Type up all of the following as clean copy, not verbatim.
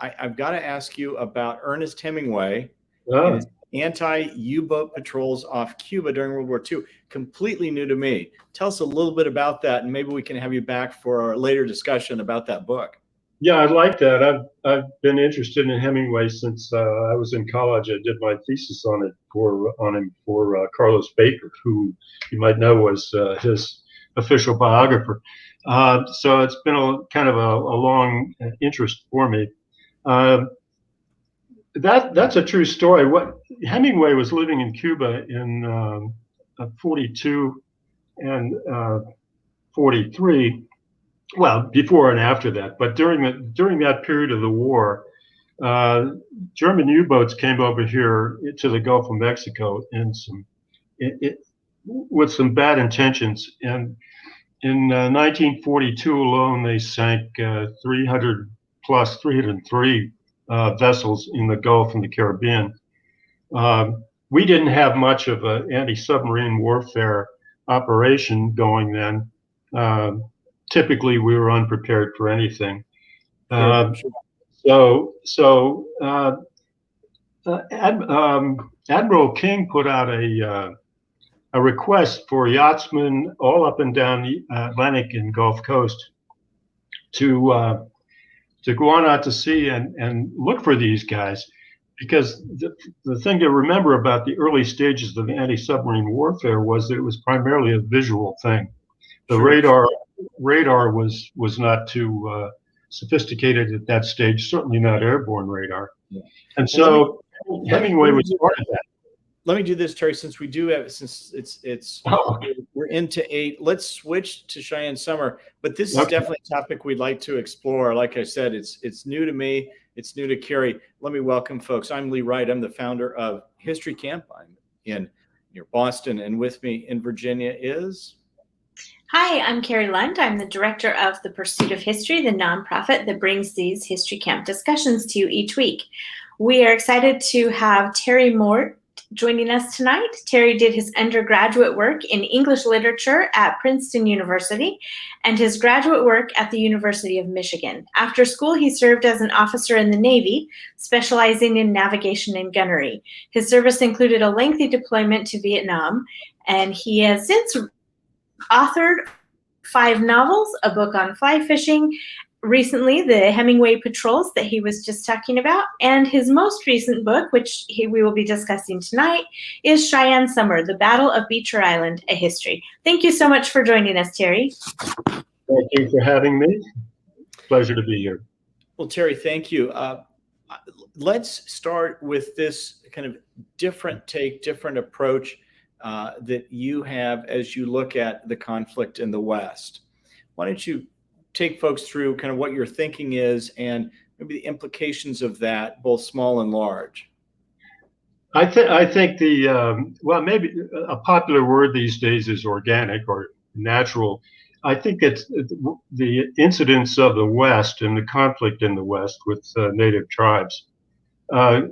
I've got to ask you about Ernest Hemingway and Oh, his anti-U-boat patrols off Cuba during World War II. Completely new to me. Tell us a little bit about that, and maybe we can have you back for our later discussion about that book. yeah, I like that. I've been interested in Hemingway since I was in college. I did my thesis on him for Carlos Baker, who you might know was his official biographer. So it's been a kind of a long interest for me. Uh, that's a true story. What Hemingway was living in Cuba in 42 and 43. Well, before and after that, but during that period of the war, uh, German U-boats came over here to the Gulf of Mexico in with some bad intentions. And in 1942 alone, they sank 303 vessels in the Gulf and the Caribbean. We didn't have much of an anti-submarine warfare operation going then. Typically, we were unprepared for anything. Sure, Uh, sure. Admiral King put out a request for yachtsmen all up and down the Atlantic and Gulf Coast to go on out to sea and look for these guys. Because the thing to remember about the early stages of anti-submarine warfare was that it was primarily a visual thing. The Sure. radar was not too sophisticated at that stage, certainly not airborne radar. Yeah. And Well, so Hemingway let me was part of that. let me do this, Terry, since we do have, since it's Oh, we're into 8. Let's switch to Cheyenne Summer, but this is okay. definitely a topic we'd like to explore. Like I said, it's new to me. It's new to Carrie. Let me welcome folks. I'm Lee Wright. I'm the founder of History Camp. I'm in near Boston, and with me in Virginia is. Hi, I'm Carrie Lund. I'm the director of The Pursuit of History, the nonprofit that brings these History Camp discussions to you each week. We are excited to have Terry Mort joining us tonight. Terry did his undergraduate work in English literature at Princeton University and his graduate work at the University of Michigan. After school, he served as an officer in the Navy, specializing in navigation and gunnery. His service included a lengthy deployment to Vietnam, and he has since authored 5 novels, a book on fly fishing, recently the Hemingway Patrols that he was just talking about, and his most recent book, which we will be discussing tonight, is Cheyenne Summer, The Battle of Beecher Island, A History. Thank you so much for joining us, Terry. Thank you for having me. Pleasure to be here. Well, Terry, thank you. Let's start with this kind of different take, different approach that you have as you look at the conflict in the West. Why don't you take folks through kind of what your thinking is and maybe the implications of that, both small and large? I think well, maybe a popular word these days is organic or natural. I think it's the incidents of the West and the conflict in the West with native tribes uh,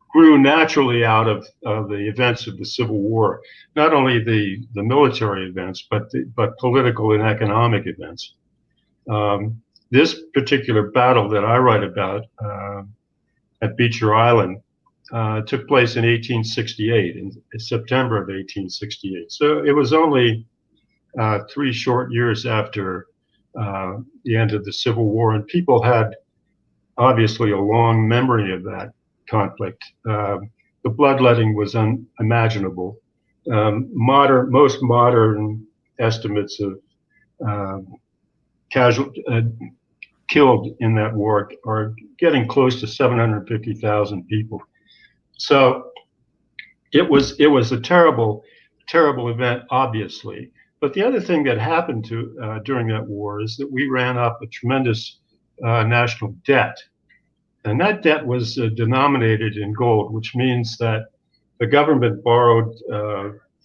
grew naturally out of the events of the Civil War, not only the military events, but political and economic events. This particular battle that I write about at Beecher Island took place in 1868, in September of 1868. So it was only 3 short years after the end of the Civil War, and people had obviously a long memory of that conflict. The bloodletting was unimaginable. Most modern estimates of killed in that war are getting close to 750,000 people. So it was a terrible event, obviously. But the other thing that happened during that war is that we ran up a tremendous national debt. And that debt was denominated in gold, which means that the government borrowed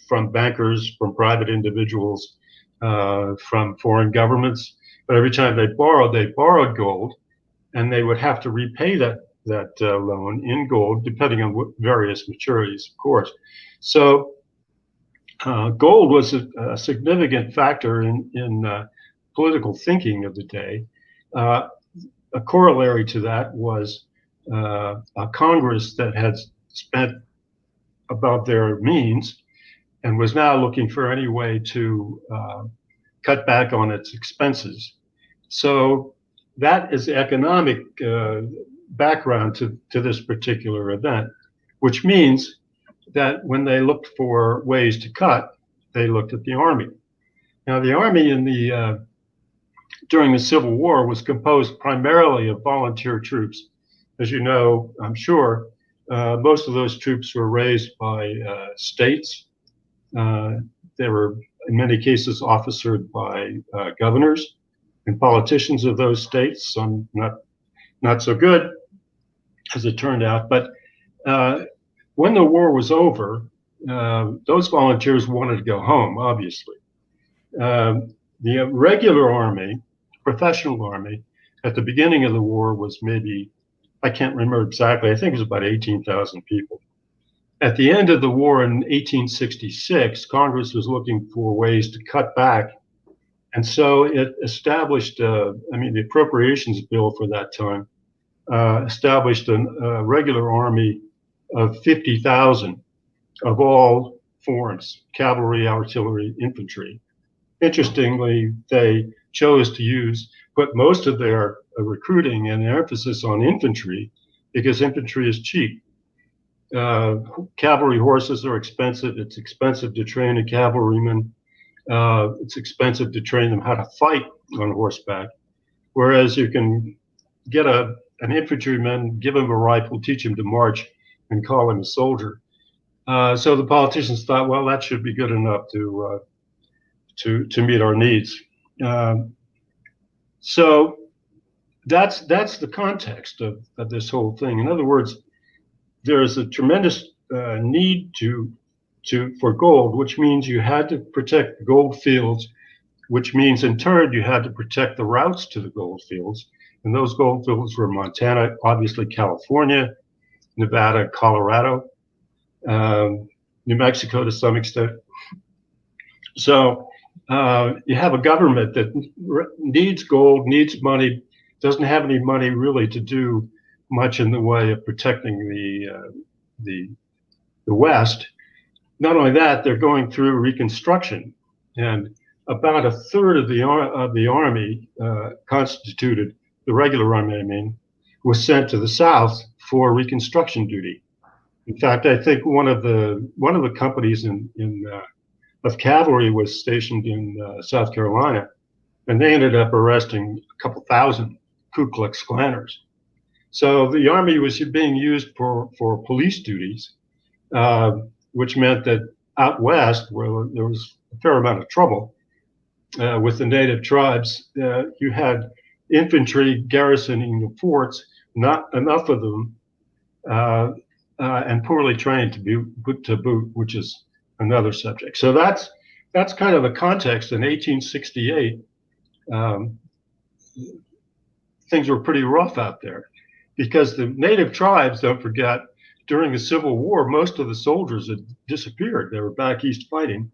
from bankers, from private individuals, from foreign governments. But every time they borrowed gold, and they would have to repay that loan in gold, depending on various maturities, of course. So gold was a significant factor in political thinking of the day. a corollary to that was a Congress that had spent above their means and was now looking for any way to cut back on its expenses. So that is the economic background to this particular event, which means that when they looked for ways to cut, they looked at the Army. Now, the Army during the Civil War was composed primarily of volunteer troops. As you know, I'm sure, most of those troops were raised by states. They were, in many cases, officered by governors and politicians of those states. Some not so good, as it turned out. But when the war was over, those volunteers wanted to go home, obviously. The regular Army, professional Army, at the beginning of the war was maybe, I can't remember exactly, I think it was about 18,000 people. At the end of the war in 1866, Congress was looking for ways to cut back. And so it established, the appropriations bill for that time established a regular army of 50,000 of all forms, cavalry, artillery, infantry. Interestingly, they chose to put most of their recruiting and their emphasis on infantry because infantry is cheap. Cavalry horses are expensive. It's expensive to train a cavalryman. It's expensive to train them how to fight on horseback. Whereas you can get an infantryman, give him a rifle, teach him to march, and call him a soldier. So the politicians thought, well, that should be good enough to meet our needs. So that's the context of this whole thing. In other words, there is a tremendous need for gold, which means you had to protect the gold fields, which means in turn you had to protect the routes to the gold fields. And those gold fields were Montana, obviously California, Nevada, Colorado, New Mexico to some extent. So you have a government that needs gold, needs money, doesn't have any money really to do much in the way of protecting the West. Not only that, they're going through Reconstruction, and about a third of the army constituted, the regular army, was sent to the South for Reconstruction duty. In fact, I think one of the companies of cavalry was stationed in South Carolina, and they ended up arresting a couple thousand Ku Klux Klanners. So the army was being used for police duties, which meant that out west, where there was a fair amount of trouble with the native tribes, you had infantry garrisoning the forts, not enough of them, and poorly trained to boot, which is another subject. So that's kind of the context. In 1868, things were pretty rough out there because the native tribes, don't forget, during the Civil War, most of the soldiers had disappeared. They were back east fighting.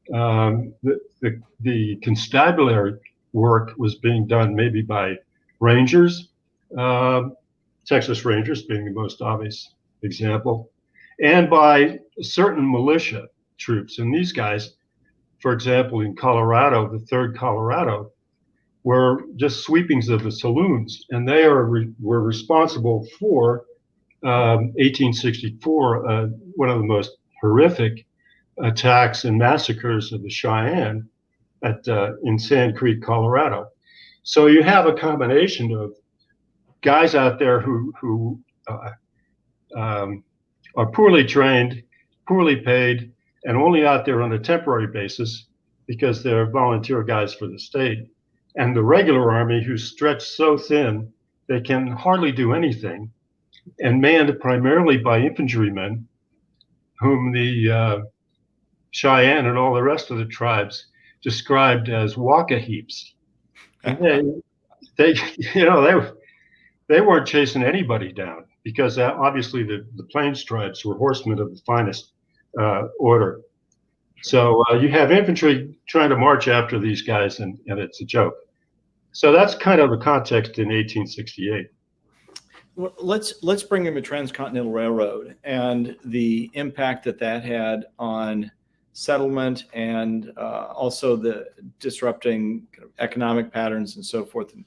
The constabulary work was being done maybe by Rangers, Texas Rangers being the most obvious example, and by certain militia troops. And these guys, for example, in Colorado, the 3rd Colorado, were just sweepings of the saloons, and they were responsible for 1864, one of the most horrific attacks and massacres of the Cheyenne in Sand Creek, Colorado. So you have a combination of guys out there who are poorly trained, poorly paid, and only out there on a temporary basis because they're volunteer guys for the state. And the regular army, who's stretched so thin, they can hardly do anything, and manned primarily by infantrymen, whom the Cheyenne and all the rest of the tribes described as waka heaps. And they weren't chasing anybody down because obviously the Plains tribes were horsemen of the finest order. So you have infantry trying to march after these guys, and it's a joke. So that's kind of the context in 1868. Well, let's bring in the Transcontinental Railroad and the impact that that had on settlement and also the disrupting kind of economic patterns and so forth, and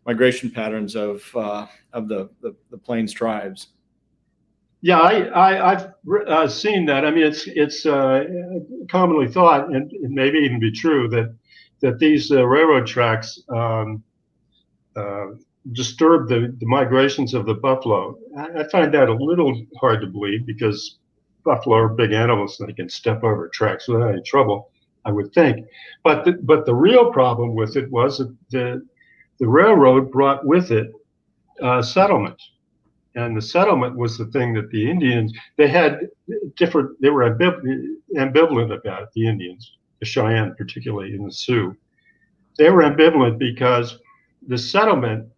migration patterns of the Plains tribes. Yeah, I've seen that. I mean, it's commonly thought, and it may even be true, that these railroad tracks disturb the migrations of the buffalo. I find that a little hard to believe because buffalo are big animals and they can step over tracks without any trouble, I would think. But the real problem with it was that the railroad brought with it settlement. And the settlement was the thing that the Indians, they were ambivalent about it, the Indians, the Cheyenne particularly, and the Sioux. They were ambivalent because the settlement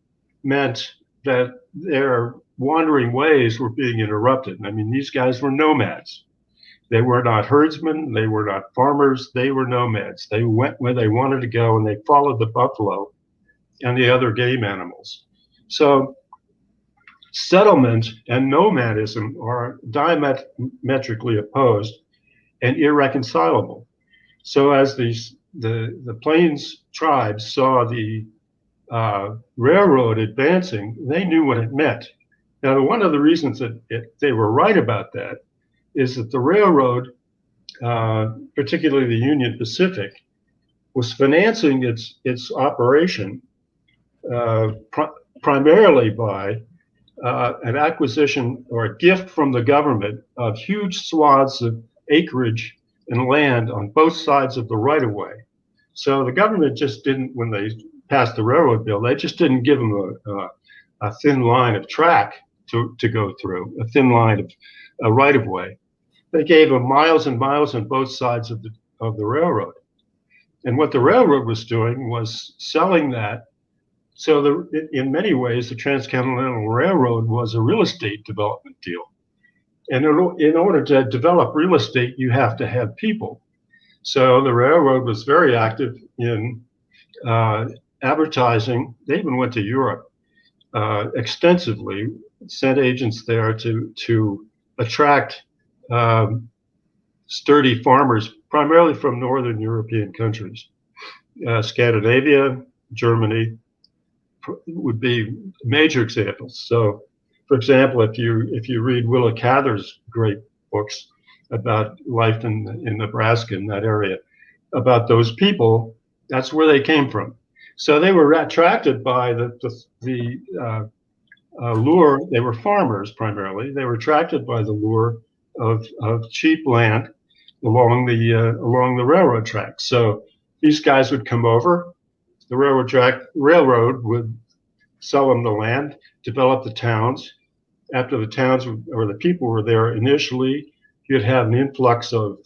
meant that their wandering ways were being interrupted. I mean, these guys were nomads. They were not herdsmen, they were not farmers, they were nomads. They went where they wanted to go and they followed the buffalo and the other game animals. So settlement and nomadism are diametrically opposed and irreconcilable. So as the Plains tribes saw the railroad advancing, they knew what it meant. Now, one of the reasons that they were right about that is that the railroad, particularly the Union Pacific, was financing its operation primarily by an acquisition or a gift from the government of huge swaths of acreage and land on both sides of the right-of-way. So the government just didn't, when they passed the railroad bill, they just didn't give them a thin line of track to go through, a thin line of right-of-way. They gave them miles and miles on both sides of the railroad. And what the railroad was doing was selling that. So in many ways, the Transcontinental Railroad was a real estate development deal. And in order to develop real estate, you have to have people. So the railroad was very active in advertising. They even went to Europe extensively, sent agents there to attract sturdy farmers, primarily from Northern European countries. Scandinavia, Germany would be major examples. So, for example, if you read Willa Cather's great books about life in Nebraska, in that area, about those people, that's where they came from. So they were attracted by the lure. They were farmers primarily. They were attracted by the lure of cheap land along the railroad tracks. So these guys would come over. The railroad would sell them the land, develop the towns. After the towns or the people were there initially, you'd have an influx of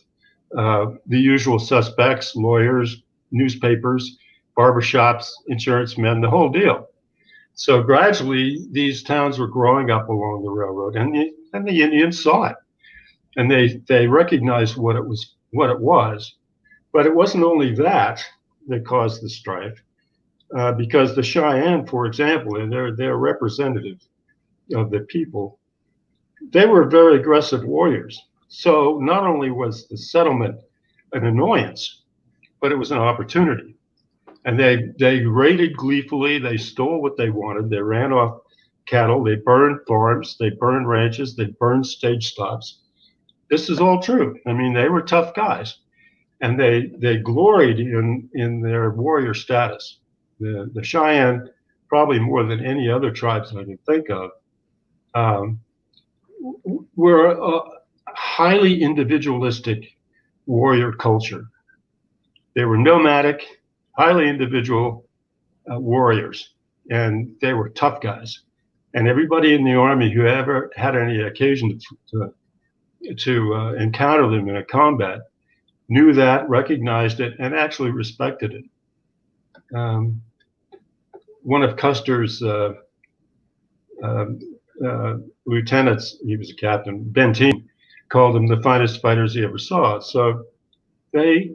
the usual suspects, lawyers, newspapers, barbershops, insurance men, the whole deal. So gradually, these towns were growing up along the railroad, and the Indians saw it, and they recognized what it was. But it wasn't only that caused the strife. Because the Cheyenne, for example, and they're representative of the people, they were very aggressive warriors. So not only was the settlement an annoyance, but it was an opportunity. And they raided gleefully. They stole what they wanted. They ran off cattle. They burned farms. They burned ranches. They burned stage stops. This is all true. I mean, they were tough guys, and they gloried in their warrior status. The Cheyenne, probably more than any other tribes I can think of, were a highly individualistic warrior culture. They were nomadic, highly individual warriors, and they were tough guys. And everybody in the Army who ever had any occasion to encounter them in a combat knew that, recognized it, and actually respected it. One of Custer's lieutenants, he was a captain, Benteen, called them the finest fighters he ever saw. So they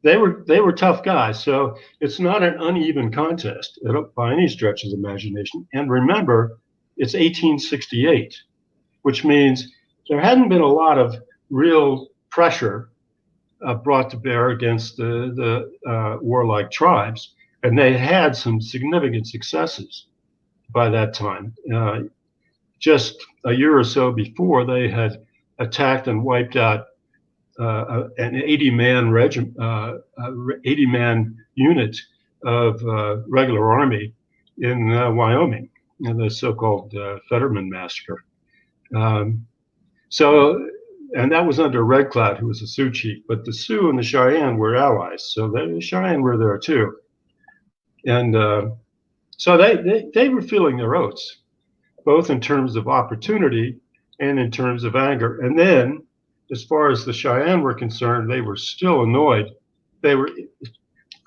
they were tough guys. So it's not an uneven contest by any stretch of the imagination. And remember, it's 1868, which means there hadn't been a lot of real pressure brought to bear against the warlike tribes, and they had some significant successes by that time. Just a year or so before, they had attacked and wiped out an 80-man regiment, 80-man unit of regular army in Wyoming, in the so-called Fetterman Massacre. And that was under Red Cloud, who was a Sioux chief, but the Sioux and the Cheyenne were allies, so the Cheyenne were there too. And so they were feeling their oats, both in terms of opportunity and in terms of anger. And then, as far as the Cheyenne were concerned, they were still annoyed. They were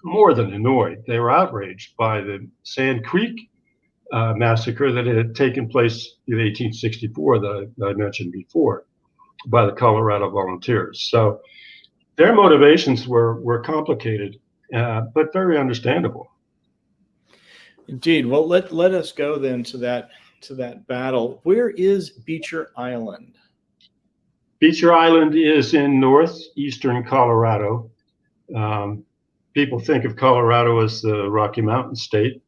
more than annoyed. They were outraged by the Sand Creek massacre that had taken place in 1864 that I mentioned before by the Colorado Volunteers. So their motivations were complicated, but very understandable. Indeed. Well, let us go then to that battle. Where is Beecher Island? Beecher Island is in northeastern Colorado. People think of Colorado as the Rocky Mountain state,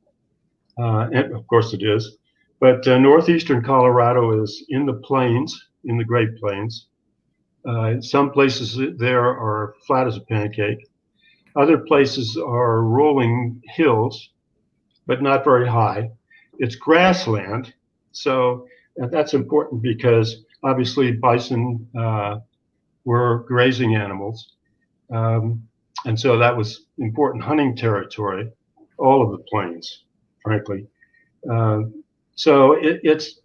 and of course it is. But northeastern Colorado is in the plains, in the Great Plains. Some places there are flat as a pancake. Other places are rolling hills, but not very high. It's grassland, so that's important because obviously bison were grazing animals. And so that was important hunting territory, all of the plains, frankly. So it's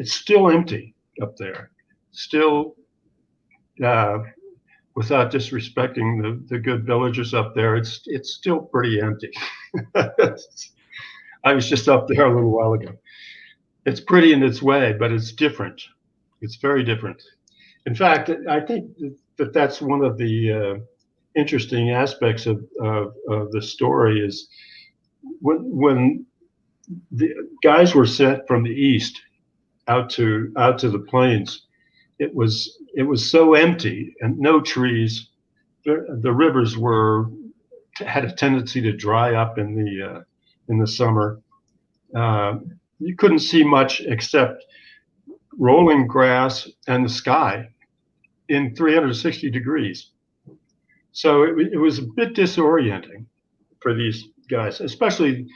still empty up there, still, without disrespecting the good villagers up there, it's still pretty empty. I was just up there a little while ago. It's pretty in its way, but it's different. It's very different. In fact, I think that's one of the interesting aspects of the story is when the guys were sent from the east out to the plains, it was so empty and no trees. The rivers had a tendency to dry up in the summer. You couldn't see much except rolling grass and the sky in 360 degrees. So it was a bit disorienting for these guys, especially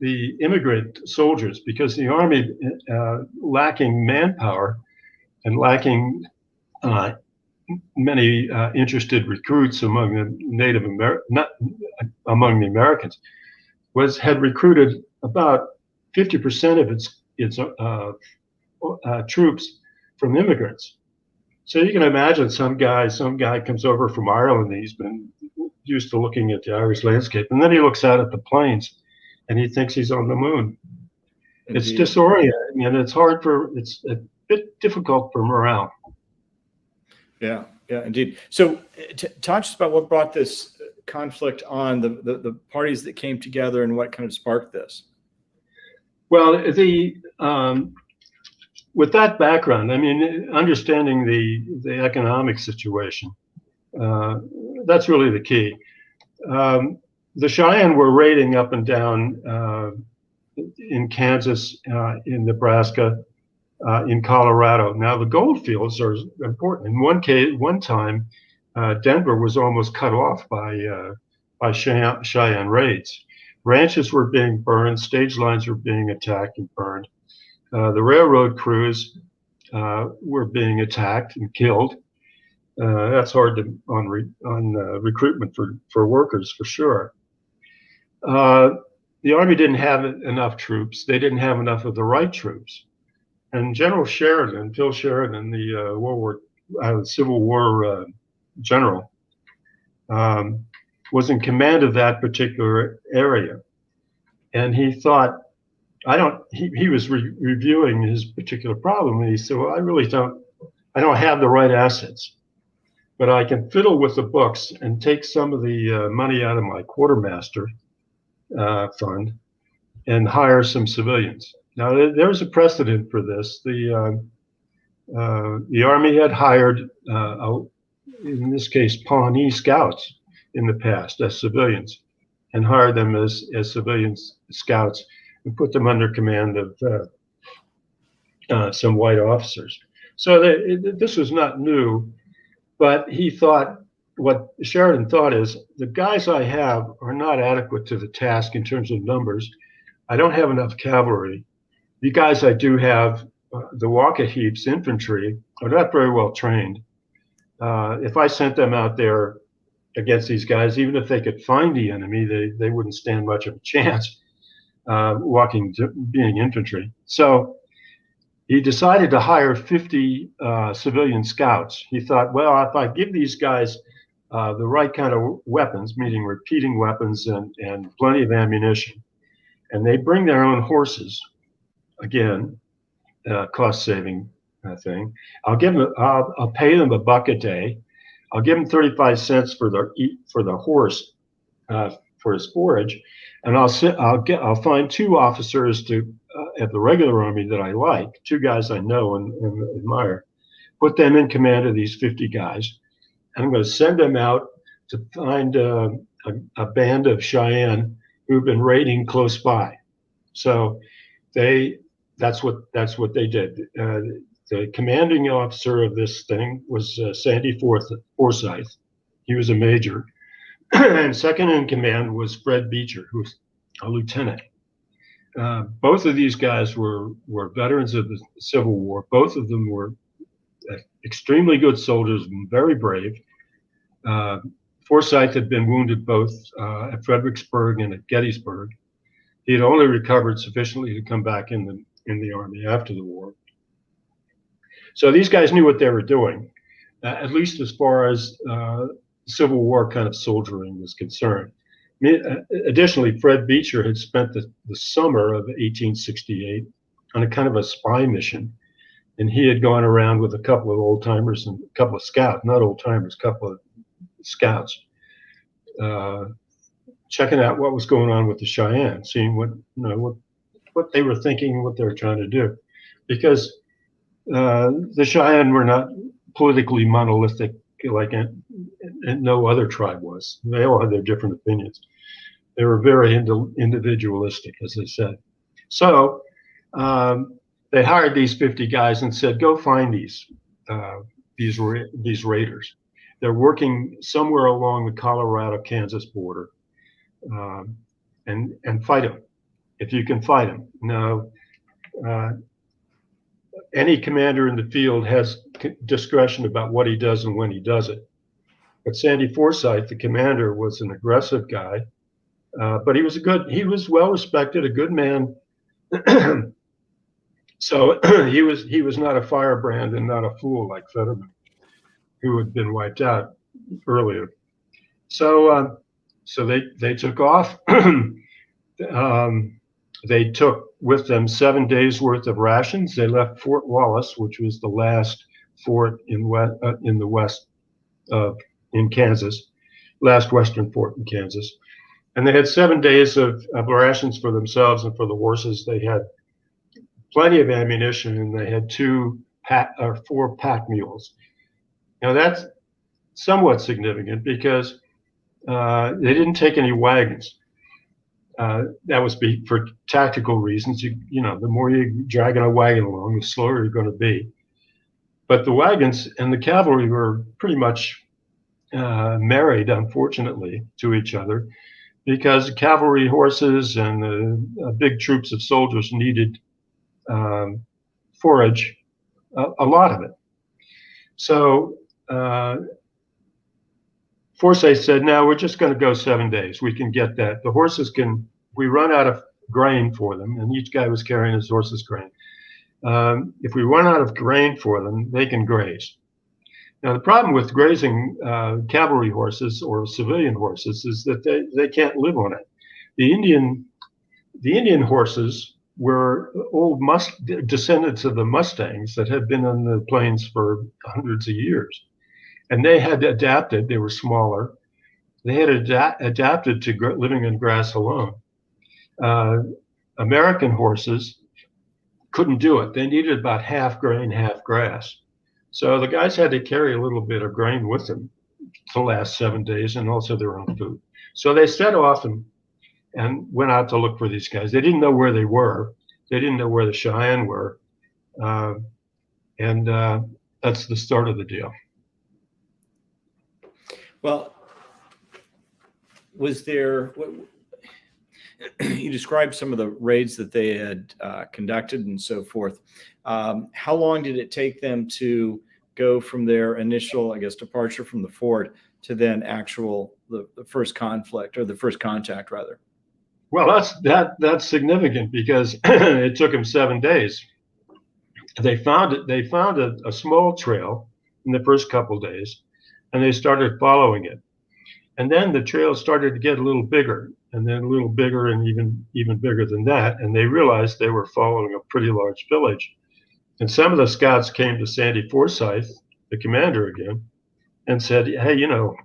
the immigrant soldiers, because the army, lacking manpower and lacking many interested recruits among the among the Americans, had recruited about 50% of its troops from immigrants. So you can imagine some guy comes over from Ireland. He's been used to looking at the Irish landscape, and then he looks out at the plains, and he thinks he's on the moon. Indeed. It's disorienting, and it's a bit difficult for morale. Yeah, indeed. So talk to us about what brought this conflict on, the parties that came together, and what kind of sparked this. Well, with that background, I mean, understanding the economic situation, that's really the key. The Cheyenne were raiding up and down in Kansas, in Nebraska, in Colorado. Now, the gold fields are important. In one time, Denver was almost cut off by Cheyenne raids. Ranches were being burned, stage lines were being attacked and burned. The railroad crews were being attacked and killed. That's hard on recruitment for workers, for sure. The Army didn't have enough troops. They didn't have enough of the right troops. And General Sheridan, Phil Sheridan, the Civil War general, was in command of that particular area. And he thought, he was reviewing his particular problem, and he said, well, I don't have the right assets. but I can fiddle with the books and take some of the money out of my quartermaster fund and hire some civilians. Now, there's a precedent for this. The Army had hired, in this case, Pawnee scouts in the past as civilians, and hired them as civilian scouts and put them under command of some white officers. So this was not new, but he thought, what Sheridan thought is, the guys I have are not adequate to the task in terms of numbers. I don't have enough cavalry. The guys I do have, the Walkaheeps infantry, are not very well trained. If I sent them out there against these guys, even if they could find the enemy, they wouldn't stand much of a chance being infantry. So he decided to hire 50 civilian scouts. He thought, well, if I give these guys the right kind of weapons, meaning repeating weapons and plenty of ammunition, and they bring their own horses, again, cost-saving thing, I'll pay them $1 a day. I'll give them 35 cents for the horse for his forage, and I'll find 2 officers at the regular army that I like, 2 guys I know and admire, put them in command of these 50 guys, and I'm going to send them out to find a band of Cheyenne who've been raiding close by. So that's what they did. The commanding officer of this thing was Sandy Forsyth. He was a major. And second in command was Fred Beecher, who was a lieutenant. Both of these guys were veterans of the Civil War. Both of them were extremely good soldiers and very brave. Forsyth had been wounded both at Fredericksburg and at Gettysburg. He had only recovered sufficiently to come back in the Army after the war. So these guys knew what they were doing, at least as far as Civil War kind of soldiering was concerned. Additionally, Fred Beecher had spent the summer of 1868 on a kind of a spy mission, and he had gone around with a couple of old timers and a couple of scouts, not old timers, a couple of scouts, checking out what was going on with the Cheyenne, seeing what they were thinking, what they were trying to do, because the Cheyenne were not politically monolithic like no other tribe was. They all had their different opinions. They were very individualistic, as they said. So they hired these 50 guys and said, "Go find these raiders. They're working somewhere along the Colorado-Kansas border, and fight them if you can fight them." Now, any commander in the field has discretion about what he does and when he does it. But Sandy Forsyth, the commander, was an aggressive guy, but he was well respected, a good man. So he was not a firebrand and not a fool like Fetterman, who had been wiped out earlier. So they took off. They took with them 7 days worth of rations. They left Fort Wallace, which was the last fort in the west in Kansas, last western fort in Kansas. And they had 7 days of rations for themselves and for the horses. They had plenty of ammunition, and they had 4 pack mules. Now that's somewhat significant because they didn't take any wagons. That was for tactical reasons. You know, the more you're dragging a wagon along, the slower you're going to be. But the wagons and the cavalry were pretty much married, unfortunately, to each other, because cavalry horses and big troops of soldiers needed forage, a lot of it. So Forsyth said, "No, we're just going to go 7 days. We can get that. The horses can, we run out of grain for them," and each guy was carrying his horse's grain. "If we run out of grain for them, they can graze." Now, the problem with grazing cavalry horses or civilian horses is that they can't live on it. The Indian horses were old descendants of the Mustangs that had been on the plains for hundreds of years. and they had adapted. They were smaller. They had adapted to living in grass alone. American horses couldn't do it. They needed about half grain, half grass. So the guys had to carry a little bit of grain with them to last 7 days, and also their own food. So they set off and went out to look for these guys. They didn't know where they were. They didn't know where the Cheyenne were. And that's the start of the deal. Well, was there, you described some of the raids that they had conducted and so forth. How long did it take them to go from their initial, I guess, departure from the fort to then the first conflict, or the first contact rather? Well, that's significant because it took them 7 days. They found a small trail in the first couple days, and they started following it. And then the trail started to get a little bigger, and then a little bigger, and even bigger than that. And they realized they were following a pretty large village. And some of the scouts came to Sandy Forsyth, the commander again, and said, "Hey, do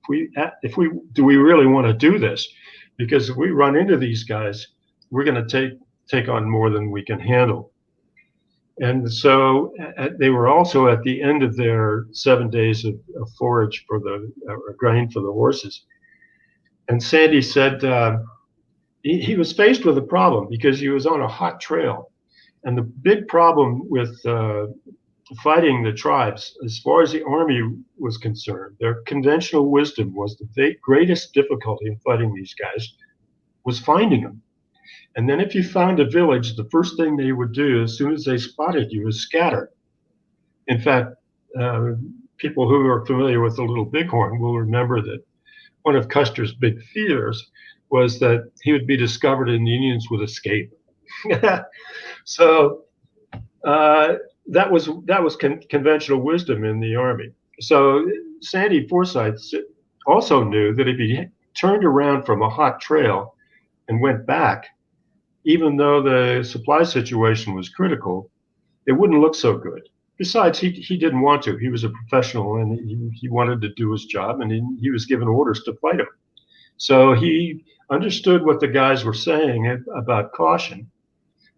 we really want to do this? Because if we run into these guys, we're going to take on more than we can handle." And so they were also at the end of their 7 days of forage for the grain for the horses. And Sandy said he was faced with a problem because he was on a hot trail. And the big problem with fighting the tribes, as far as the army was concerned, their conventional wisdom was the greatest difficulty in fighting these guys was finding them. And then if you found a village, the first thing they would do as soon as they spotted you is scatter. In fact, people who are familiar with the Little Bighorn will remember that one of Custer's big fears was that he would be discovered and the Indians would escape. So that was conventional wisdom in the army. So Sandy Forsyth also knew that if he turned around from a hot trail and went back, even though the supply situation was critical, it wouldn't look so good. Besides, he didn't want to. He was a professional, and he wanted to do his job, and he was given orders to fight him. So he understood what the guys were saying about caution,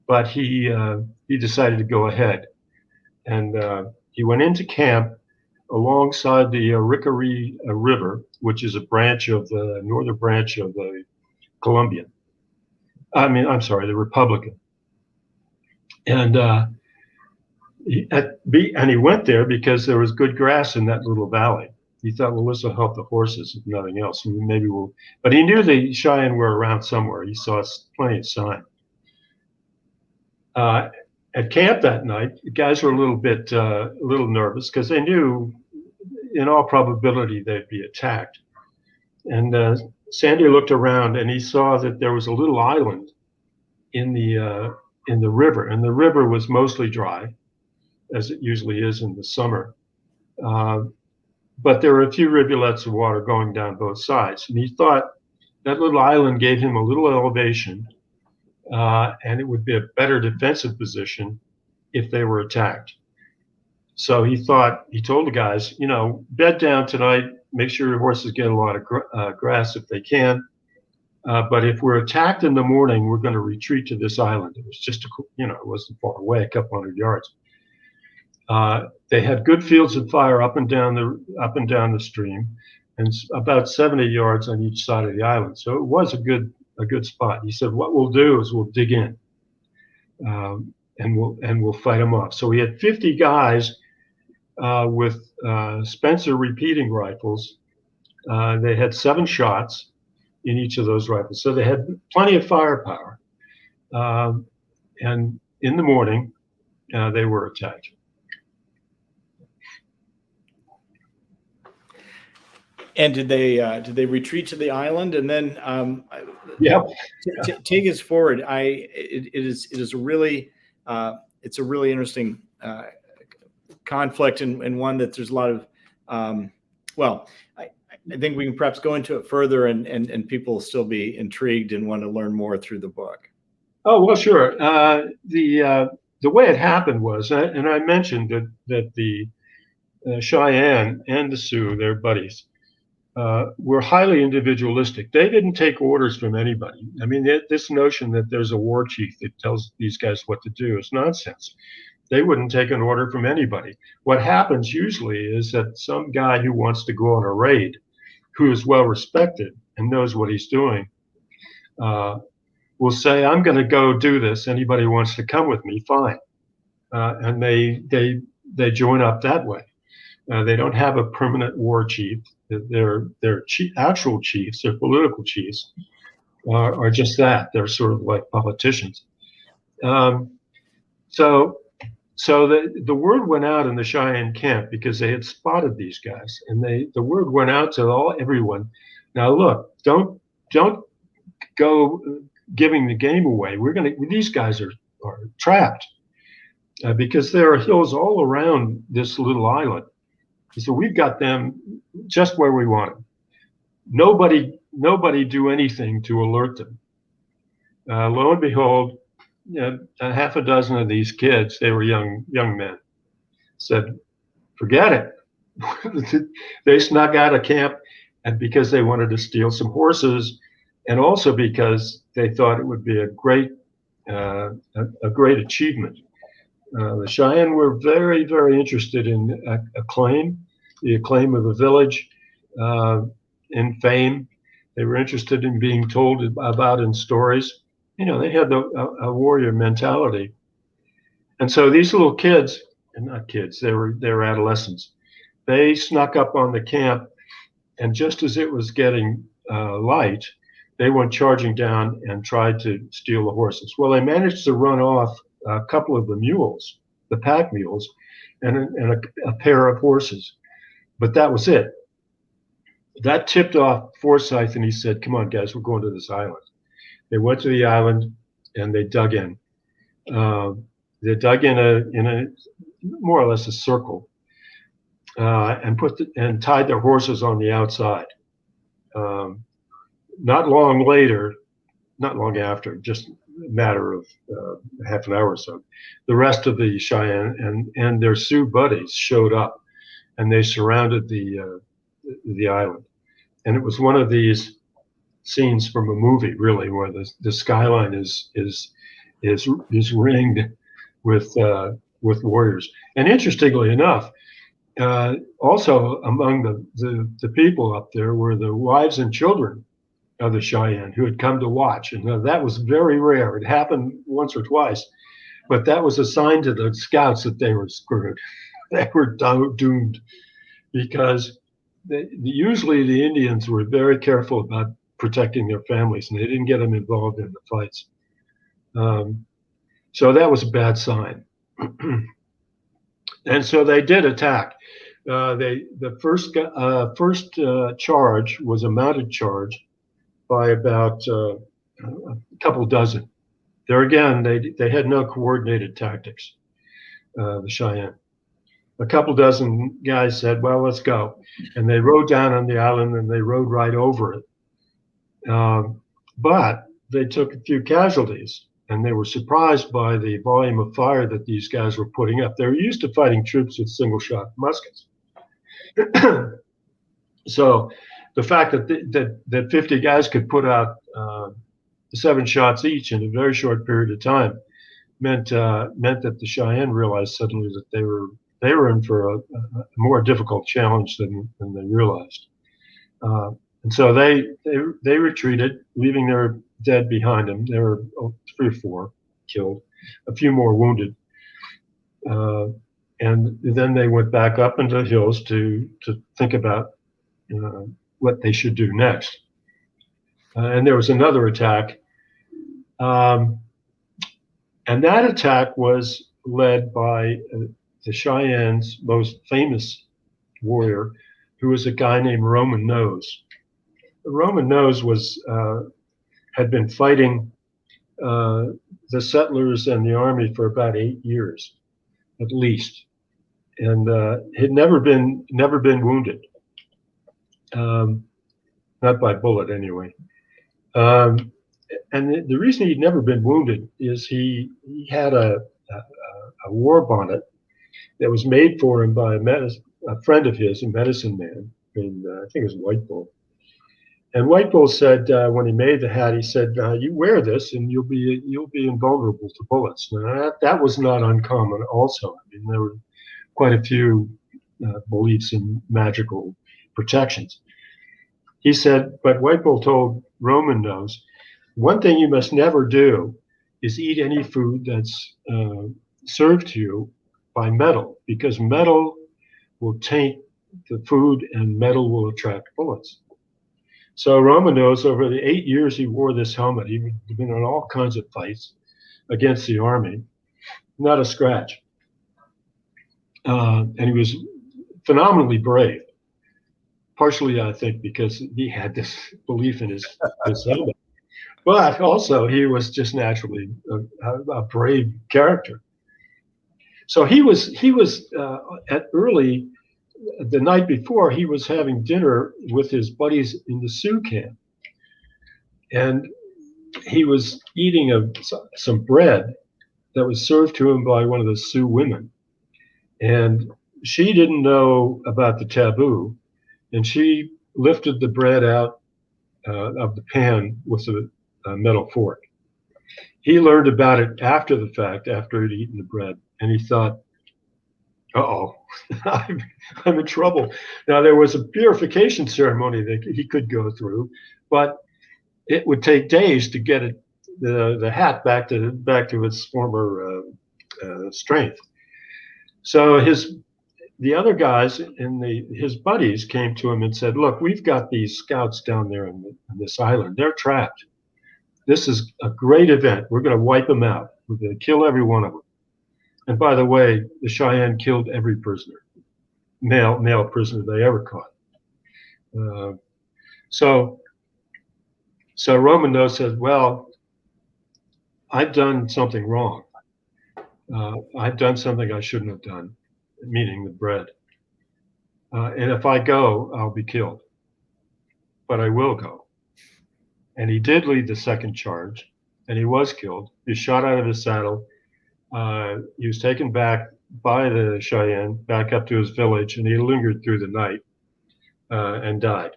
but he decided to go ahead. And he went into camp alongside the Rickaree River, which is a branch of the northern branch of the Columbian. The Republican. And he went there because there was good grass in that little valley. He thought, well, this will help the horses, if nothing else. Maybe we'll. But he knew the Cheyenne were around somewhere. He saw plenty of sign. At camp that night, the guys were a little nervous because they knew, in all probability, they'd be attacked. And Sandy looked around and he saw that there was a little island in the river, and the river was mostly dry, as it usually is in the summer. But there were a few rivulets of water going down both sides, and he thought that little island gave him a little elevation, and it would be a better defensive position if they were attacked. So he told the guys, bed down tonight. Make sure your horses get a lot of grass if they can. But if we're attacked in the morning, we're going to retreat to this island. It was just, it wasn't far away, a couple hundred yards. They had good fields of fire up and down the stream, and about 70 yards on each side of the island. So it was a good spot. He said, what we'll do is we'll dig in, and we'll fight them off. So we had 50 guys with Spencer repeating rifles. They had 7 shots in each of those rifles. So they had plenty of firepower. And in the morning, they were attacked. And did they retreat to the island? And then Yeah. Take us forward. It's a really interesting conflict, and one that there's a lot of I think we can perhaps go into it further, and people will still be intrigued and want to learn more through the book. Oh, well, sure. The way it happened was, and I mentioned that the Cheyenne and the Sioux, their buddies, were highly individualistic. They didn't take orders from anybody. I mean, this notion that there's a war chief that tells these guys what to do is nonsense. They wouldn't take an order from anybody. What happens usually is that some guy who wants to go on a raid, who is well respected and knows what he's doing, will say, "I'm going to go do this. Anybody wants to come with me, fine." And they join up that way. They don't have a permanent war chief. Their actual chiefs, their political chiefs, are just that. They're sort of like politicians. So the word went out in the Cheyenne camp because they had spotted these guys, and the word went out to everyone. Now look, don't go giving the game away. These guys are trapped because there are hills all around this little island. So we've got them just where we want them. Nobody do anything to alert them. Lo and behold, a half a dozen of these kids, they were young men, said, "Forget it." They snuck out of camp, and because they wanted to steal some horses, and also because they thought it would be a great achievement. The Cheyenne were very, very interested in the acclaim of the village, in fame. They were interested in being told about in stories. They had a warrior mentality. And so these little kids, and not kids, they were adolescents. They snuck up on the camp, and just as it was getting light, they went charging down and tried to steal the horses. Well, they managed to run off a couple of the mules, the pack mules, and a pair of horses. But that was it. That tipped off Forsyth, and he said, "Come on, guys, we're going to this island." They went to the island, and they dug in. They dug in a more or less a circle, and tied their horses on the outside. Not long after, just a matter of half an hour or so, the rest of the Cheyenne and their Sioux buddies showed up, and they surrounded the island. And it was one of these scenes from a movie, really, where the skyline is ringed with warriors. And interestingly enough, also among the people up there were the wives and children of the Cheyenne who had come to watch. And that was very rare. It happened once or twice, but that was a sign to the scouts that they were screwed. They were doomed, because usually the Indians were very careful about protecting their families, and they didn't get them involved in the fights. So that was a bad sign. And so they did attack. The first charge was a mounted charge by about a couple dozen. There again, they had no coordinated tactics, the Cheyenne. A couple dozen guys said, "Well, let's go." And they rode down on the island, and they rode right over it. But they took a few casualties, and they were surprised by the volume of fire that these guys were putting up. They were used to fighting troops with single-shot muskets. So the fact that 50 guys could put out 7 shots each in a very short period of time meant that the Cheyenne realized suddenly that they were in for a more difficult challenge than they realized. And so they retreated, leaving their dead behind them. There were 3 or 4 killed, a few more wounded. And then they went back up into the hills to think about what they should do next. And there was another attack. And that attack was led by the Cheyenne's most famous warrior, who was a guy named Roman Nose. Roman Nose had been fighting the settlers and the army for about 8 years, at least, and had never been wounded, not by bullet anyway. And the reason he'd never been wounded is he had a war bonnet that was made for him by a friend of his, a medicine man, and I think it was White Bull. And White Bull said when he made the hat, he said, "You wear this, and you'll be invulnerable to bullets." Now that was not uncommon. Also, I mean, there were quite a few beliefs in magical protections. He said, but White Bull told Roman nose, one thing you must never do is eat any food that's served to you by metal, because metal will taint the food and metal will attract bullets. So Roman nose, over the 8 years he wore this helmet, he'd been in all kinds of fights against the army, not a scratch. And he was phenomenally brave, partially, I think, because he had this belief in his helmet. But also, he was just naturally a brave character. So he was at early, the night before, he was having dinner with his buddies in the Sioux camp. And he was eating some bread that was served to him by one of the Sioux women. And she didn't know about the taboo, and she lifted the bread out of the pan with a metal fork. He learned about it after the fact, after he'd eaten the bread, and he thought, uh-oh, I'm in trouble. Now, there was a purification ceremony that he could go through, but it would take days to get the hat back to its former strength. So the other guys and his buddies came to him and said, look, we've got these scouts down there on this island. They're trapped. This is a great event. We're going to wipe them out. We're going to kill every one of them. And by the way, the Cheyenne killed every prisoner, male prisoner they ever caught. So Roman nose said, well, I've done something wrong. I've done something I shouldn't have done, meaning the bread. And if I go, I'll be killed. But I will go. And he did lead the second charge, and he was killed. He was shot out of his saddle. He was taken back by the Cheyenne, back up to his village, and he lingered through the night and died.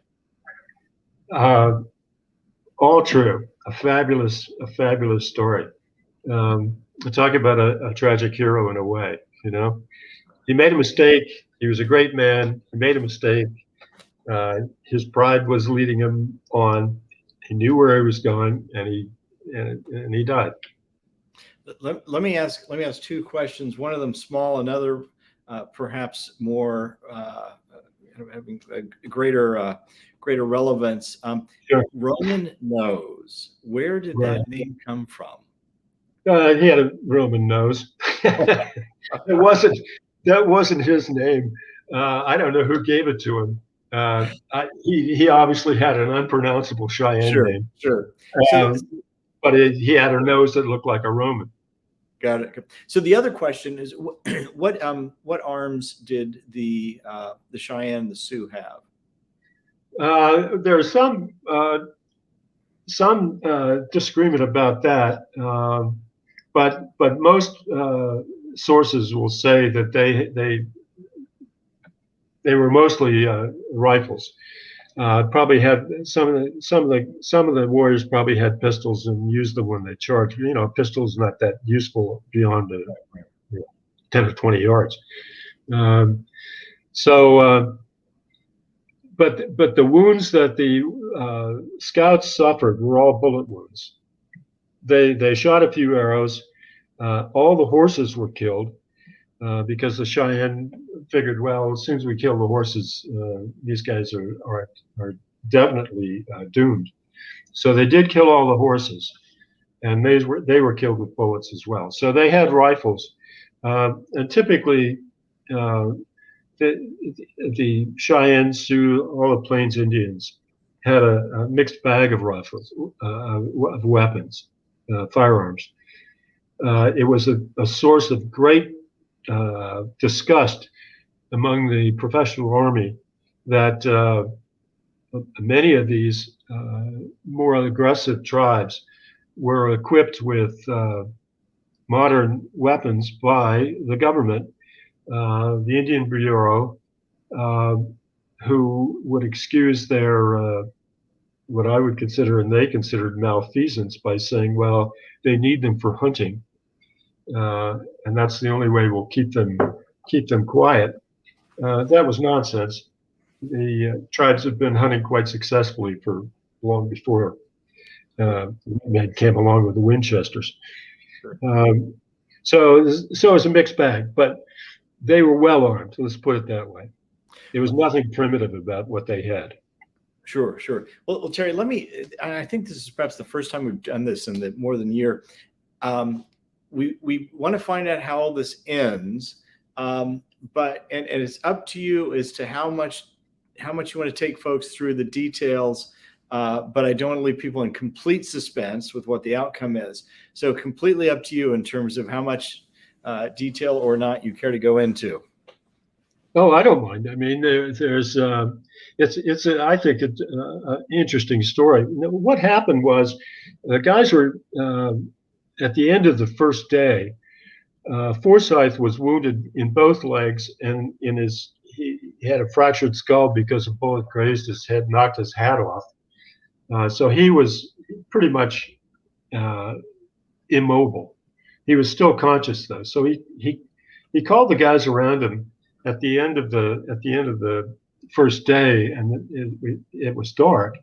All true. A fabulous story. Talk about a tragic hero in a way, you know. He made a mistake. He was a great man. He made a mistake. His pride was leading him on. He knew where he was going, and he died. Let me ask two questions. One of them small, another perhaps more having a greater relevance. Sure. Roman nose. Where did that name come from? He had a Roman nose. That wasn't his name. I don't know who gave it to him. He obviously had an unpronounceable Cheyenne name. Sure. But he had a nose that looked like a Roman. Got it. So the other question is, what arms did the Cheyenne and the Sioux have? There's some disagreement about that, but most sources will say that they were mostly rifles. Probably had some of the warriors probably had pistols and used them when they charged. You know, a pistol's not that useful beyond 10 or 20 yards. But the wounds that the scouts suffered were all bullet wounds. They shot a few arrows. All the horses were killed because the Cheyenne figured, well, as soon as we kill the horses, these guys are definitely doomed. So they did kill all the horses, and they were killed with bullets as well. So they had rifles, and typically the Cheyenne, Sioux, all the Plains Indians had a mixed bag of rifles, of weapons, firearms. It was a source of great disgust among the professional army that many of these more aggressive tribes were equipped with modern weapons by the government, the Indian Bureau, who would excuse their what I would consider and they considered malfeasance by saying, well, they need them for hunting, and that's the only way we'll keep them quiet. That was nonsense. The tribes had been hunting quite successfully for long before men came along with the Winchesters. So it was a mixed bag, but they were well armed. Let's put it that way. There was nothing primitive about what they had. Sure. Well, Terry, I think this is perhaps the first time we've done this in more than a year. We want to find out how all this ends, but it's up to you as to how much you want to take folks through the details. But I don't want to leave people in complete suspense with what the outcome is. So completely up to you in terms of how much detail or not you care to go into. Oh, I don't mind. I mean, there's I think it's an interesting story. What happened was the guys were at the end of the first day. Forsyth was wounded in both legs, and he had a fractured skull because a bullet grazed his head, knocked his hat off. So he was pretty much immobile. He was still conscious though. So he called the guys around him at the end of the first day, and it was dark.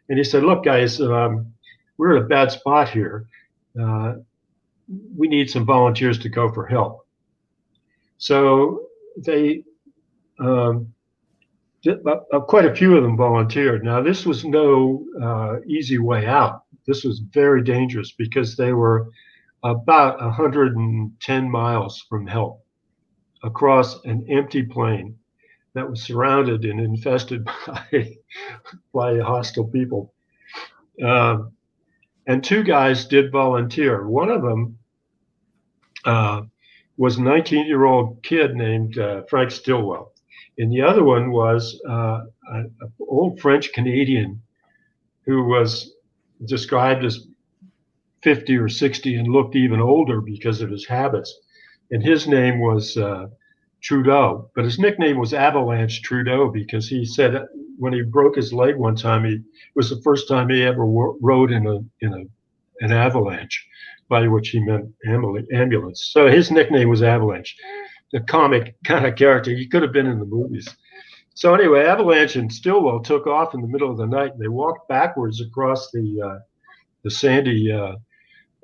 And he said, "Look, guys, we're in a bad spot here. We need some volunteers to go for help." So they. Quite a few of them volunteered. Now, this was no easy way out. This was very dangerous because they were about 110 miles from help across an empty plain that was surrounded and infested by hostile people. And two guys did volunteer. One of them was a 19-year-old kid named Frank Stillwell. And the other one was an old French Canadian who was described as 50 or 60 and looked even older because of his habits. And his name was Trudeau, but his nickname was Avalanche Trudeau because he said when he broke his leg one time, it was the first time he ever rode in an avalanche, by which he meant ambulance. So his nickname was Avalanche. The comic kind of character. He could have been in the movies. So anyway, Avalanche and Stillwell took off in the middle of the night. And they walked backwards across the sandy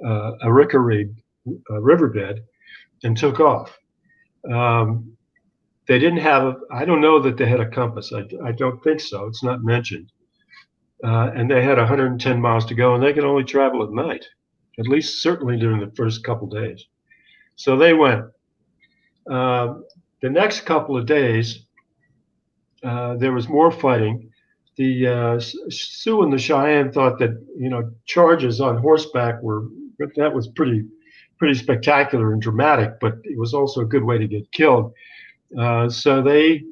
Arikari riverbed and took off. They didn't have I don't know that they had a compass. I don't think so. It's not mentioned. And they had 110 miles to go, and they could only travel at night, at least certainly during the first couple days. So they went. The next couple of days, there was more fighting. The Sioux and the Cheyenne thought that charges on horseback was pretty spectacular and dramatic, but it was also a good way to get killed. So they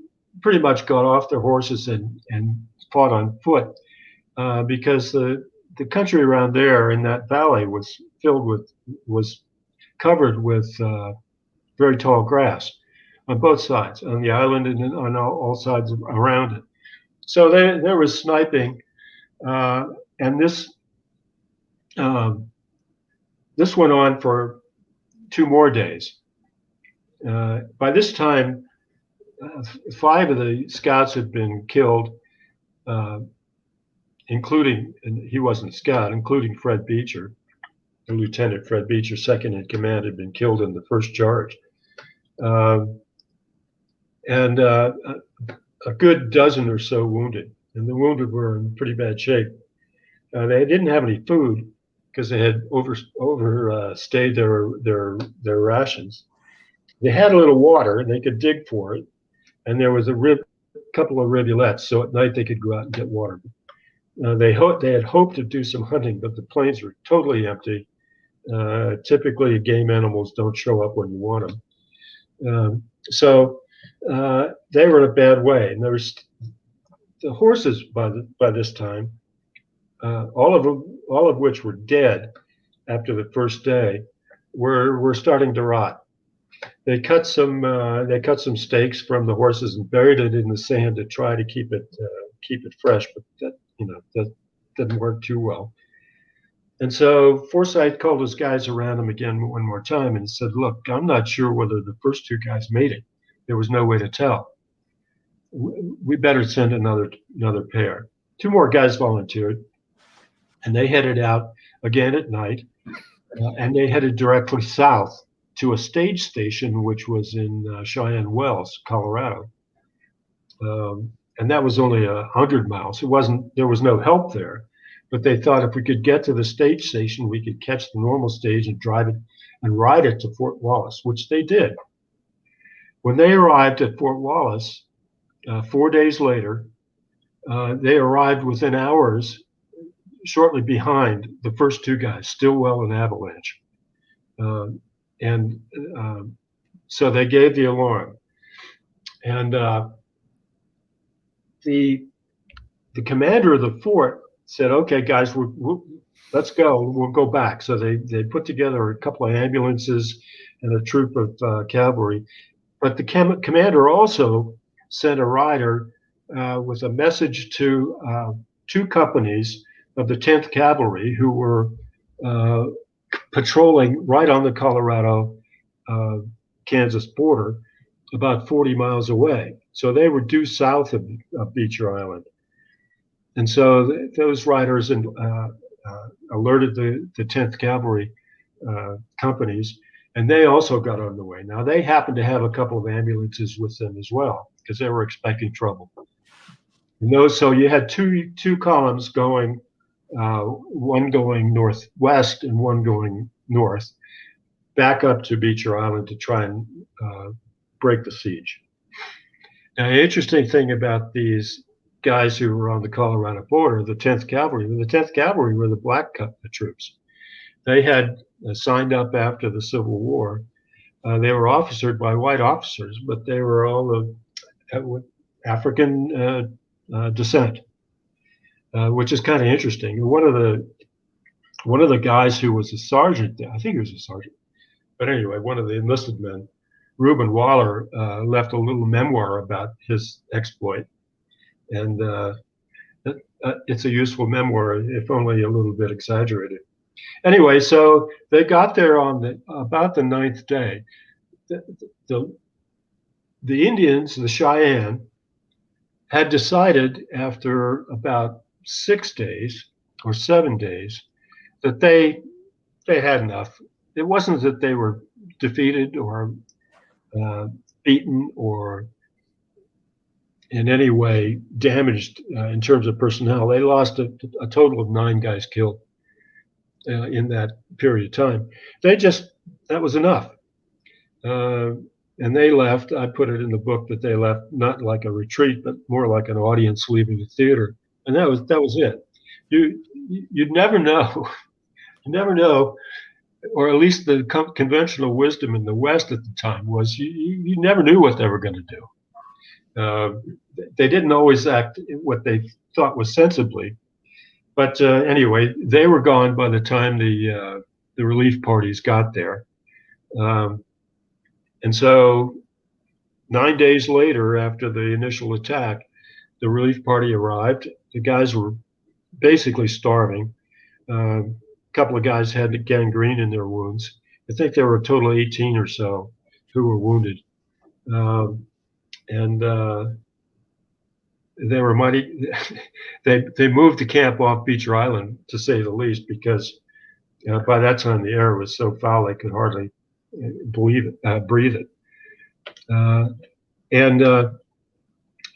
pretty much got off their horses and fought on foot because the country around there in that valley was covered with very tall grass on both sides, on the island and on all sides around it. So there was sniping, and this went on for 2 more days. By this time, 5 of the scouts had been killed, including, and he wasn't a scout, including Fred Beecher. Lieutenant Fred Beecher, second in command, had been killed in the first charge. And a good dozen or so wounded, and the wounded were in pretty bad shape. They didn't have any food because they had overstayed their rations. They had a little water, and they could dig for it, and there was a couple of rivulets, so at night they could go out and get water. They had hoped to do some hunting, but the plains were totally empty. Typically, game animals don't show up when you want them. So they were in a bad way. And there was the horses by this time, all of which were dead after the first day, were starting to rot. They cut some steaks from the horses and buried it in the sand to try to keep it fresh, but that didn't work too well. And so Forsyth called his guys around him again one more time and said, "Look, I'm not sure whether the first two guys made it. There was no way to tell. We better send another pair." Two more guys volunteered, and they headed out again at night, and they headed directly south to a stage station, which was in Cheyenne Wells, Colorado. And that was only 100 miles. There was no help there, but they thought if we could get to the stage station, we could catch the normal stage and drive it and ride it to Fort Wallace, which they did. When they arrived at Fort Wallace, 4 days later, they arrived within hours, shortly behind the first two guys, Stillwell and Avalanche. So they gave the alarm. And the commander of the fort said, "Okay, guys, let's go. We'll go back." So they put together a couple of ambulances and a troop of cavalry. But the commander also sent a rider with a message to two companies of the 10th Cavalry who were patrolling right on the Colorado-Kansas border, about 40 miles away. So they were due south of Beecher Island. And so those riders alerted the 10th Cavalry companies, and they also got on the way. Now, they happened to have a couple of ambulances with them as well, because they were expecting trouble. So you had two columns going, one going northwest and one going north, back up to Beecher Island to try and break the siege. Now, the interesting thing about these guys who were on the Colorado border, the 10th Cavalry were the black troops. They had signed up after the Civil War. They were officered by white officers, but they were all of African descent, which is kind of interesting. One of the guys who was a sergeant, I think he was a sergeant, but anyway, one of the enlisted men, Reuben Waller, left a little memoir about his exploit, and it's a useful memoir, if only a little bit exaggerated. Anyway, so they got there on about the 9th day. The Indians, the Cheyenne, had decided after about 6 days or 7 days that they had enough. It wasn't that they were defeated or beaten or in any way damaged in terms of personnel. They lost a total of 9 guys killed in that period of time. That was enough. And they left. I put it in the book that they left not like a retreat, but more like an audience leaving the theater. And that was it. You'd never know. You never know, or at least the conventional wisdom in the West at the time was you never knew what they were going to do. They didn't always act what they thought was sensibly. But anyway, they were gone by the time the relief parties got there. And so 9 days later, after the initial attack, the relief party arrived. The guys were basically starving. A couple of guys had gangrene in their wounds. I think there were a total of 18 or so who were wounded. They were mighty. They moved the camp off Beecher Island, to say the least, because by that time the air was so foul they could hardly breathe it. And the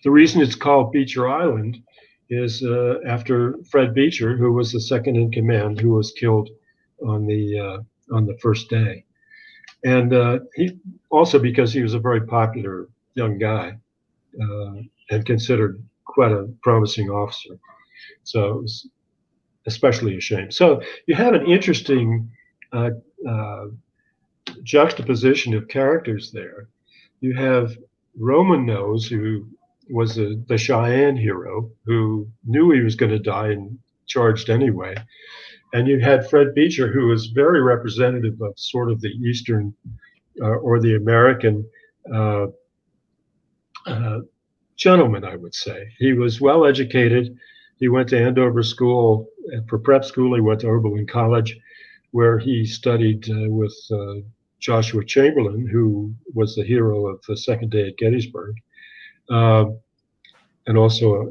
reason it's called Beecher Island is after Fred Beecher, who was the second in command, who was killed on the first day, and he also because he was a very popular young guy and considered quite a promising officer. So it was especially a shame. So you have an interesting juxtaposition of characters there. You have Roman Nose, who was the Cheyenne hero, who knew he was going to die and charged anyway. And you had Fred Beecher, who was very representative of sort of the Eastern or the American gentleman, I would say. He was well educated. He went to Andover School for prep school. He went to Oberlin College, where he studied with Joshua Chamberlain, who was the hero of the Second Day at Gettysburg, and also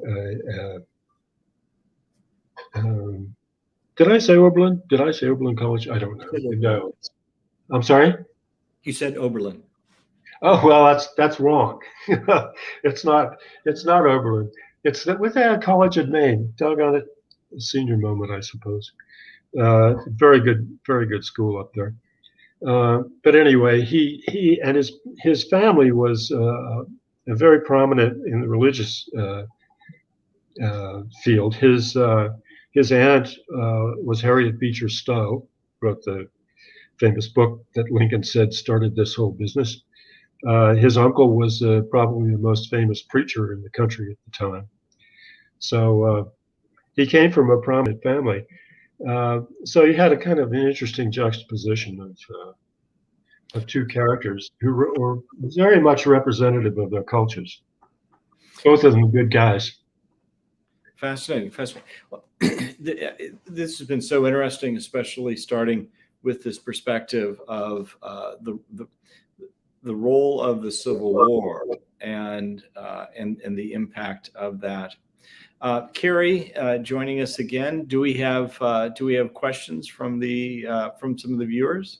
did I say Oberlin? Did I say Oberlin College? I don't know. No, I'm sorry. You said Oberlin. Oh well, that's wrong. It's not Oberlin. It's with that college at Maine. Doggone it, a senior moment, I suppose. Very good school up there. But anyway, he and his family was very prominent in the religious field. His aunt was Harriet Beecher Stowe, wrote the famous book that Lincoln said started this whole business. His uncle was probably the most famous preacher in the country at the time. So he came from a prominent family. So he had a kind of an interesting juxtaposition of two characters who were very much representative of their cultures. Both of them good guys. Fascinating. Well, this has been so interesting, especially starting with this perspective of the role of the Civil War and the impact of that. Carrie, joining us again. Do we have questions from some of the viewers?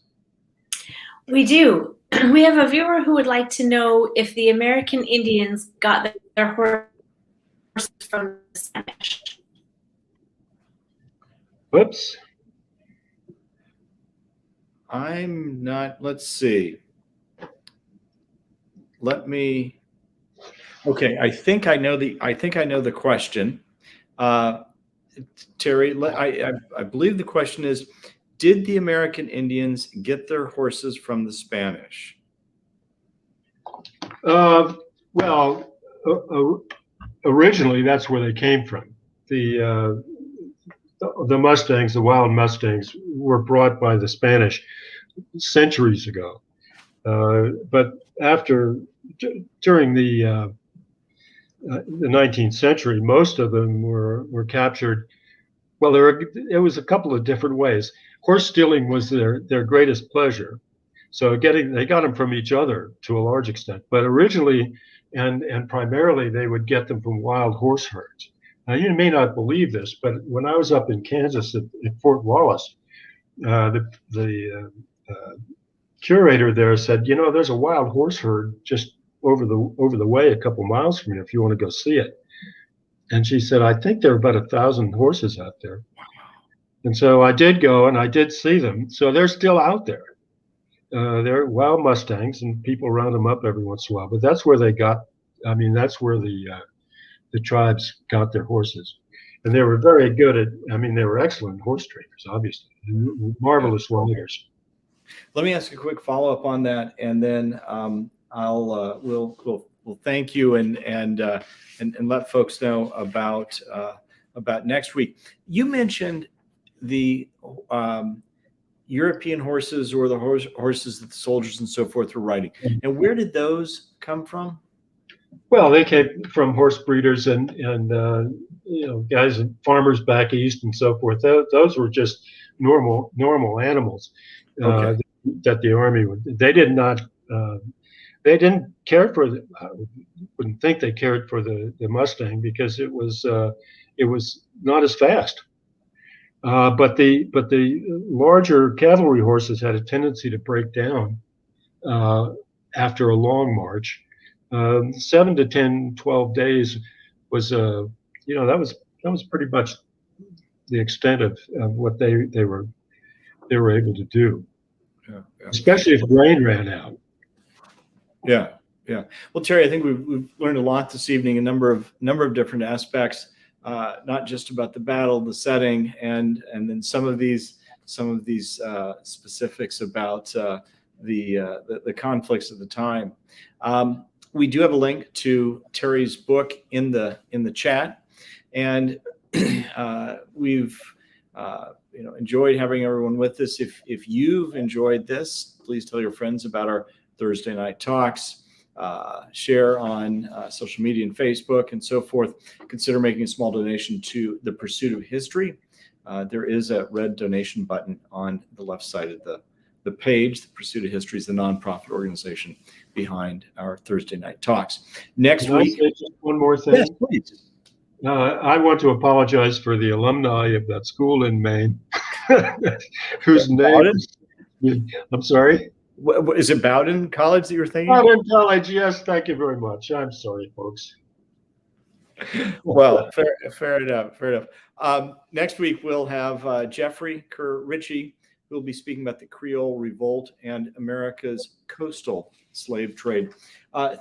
We do. We have a viewer who would like to know if the American Indians got their horses from the Spanish. Whoops. I'm not. Let's see. Okay, I think I know the question. Terry, I believe the question is, did the American Indians get their horses from the Spanish? Well, originally that's where they came from. The Mustangs, the wild Mustangs, were brought by the Spanish centuries ago. But during the 19th century, most of them were captured. Well, it was a couple of different ways. Horse stealing was their greatest pleasure. So they got them from each other to a large extent. But originally and primarily, they would get them from wild horse herds. Now, you may not believe this, but when I was up in Kansas at Fort Wallace, the curator there said, there's a wild horse herd just over the way a couple miles from you if you want to go see it. And she said, I think there are about 1,000 horses out there. And so I did go and I did see them. So they're still out there. They're wild Mustangs and people round them up every once in a while. But that's where that's where the tribes got their horses. And they were very good they were excellent horse trainers, obviously, marvelous riders. Let me ask a quick follow-up on that, and then we'll thank you and let folks know about next week. You mentioned the European horses, or the horses that the soldiers and so forth were riding. And where did those come from? Well, they came from horse breeders and guys and farmers back east and so forth. Those were just normal animals that the Army would. They did not. They didn't care for. I wouldn't think they cared for the Mustang because it was not as fast. But the larger cavalry horses had a tendency to break down after a long march. 7 to 10, 12 days was that was pretty much the extent of what they were able to do. Yeah. Especially if rain ran out. Yeah. Well, Terry, I think we've learned a lot this evening, a number of different aspects, not just about the battle, the setting, and then some of these specifics about the conflicts of the time. We do have a link to Terry's book in the chat, and we've enjoyed having everyone with us. If you've enjoyed this, please tell your friends about our Thursday night talks. Share on social media and Facebook and so forth. Consider making a small donation to the Pursuit of History. There is a red donation button on the left side of the page. The Pursuit of History is the nonprofit organization behind our Thursday night talks. Next Can I week, say just one more thing? yes, please. I want to apologize for the alumni of that school in Maine, whose name. I'm sorry. Is it Bowdoin College that you're thinking? Bowdoin College, yes. Thank you very much. I'm sorry, folks. Well, fair enough. Next week we'll have Jeffrey Kerr-Ritchie, who will be speaking about the Creole Revolt and America's coastal slave trade.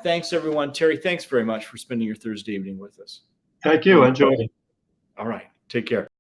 Thanks, everyone. Terry, thanks very much for spending your Thursday evening with us. Thank you. Enjoy it. All right. Take care.